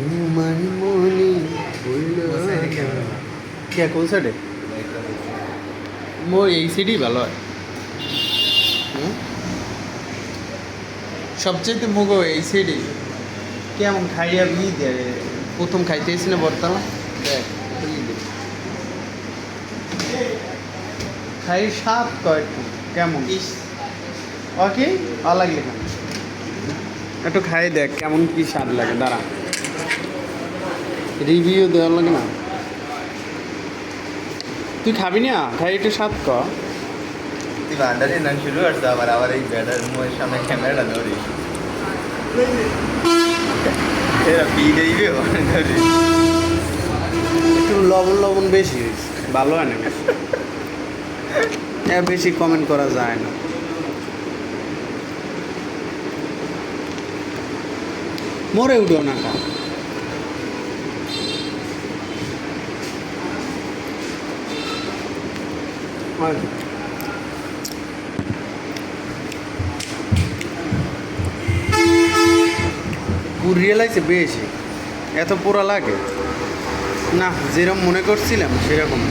তোমার মনে হইলো কে কোন সাইডে মো এই সিডি ভালো হয় সবচেয়ে মুগো এই সিডি কেমন খাইয়া বি দে প্রথম খাইতেছি না বর্তলা দেখ খাই স্বাদ কয় কেমন ওকে ভালো লাগলে কেন একটু খাই দেখ কেমন কি স্বাদ লাগে দাঁড়া রিভিউ দেওয়া লাগে না তুই খাবি না খাই একটু স্বাদ ক তুই ভান্ডারে নাম শুরু করছো আবার এই ব্যাটার মুখের সামনে ক্যামেরাটা ধরি এরা পি দেইবে ধরি একটু লবণ লবণ বেশি হয়েছে ভালো হয় না বেশি কমেন্ট করা যায় না মরে উঠো না কা পুরিয়ে লাগছে বেশি এত পোড়া লাগে না যেরকম মনে করছিলাম সেরকম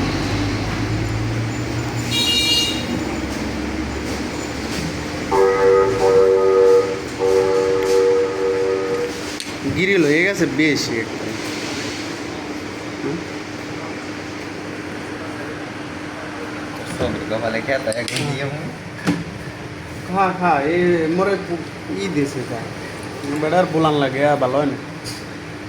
গিরিল হয়ে গেছে বেশি একটু কপালে খেতা একদিন দিয়ে খা খা এ মোরে ই দিয়েছে বেড়ার বোলান লাগে ভালো হয় না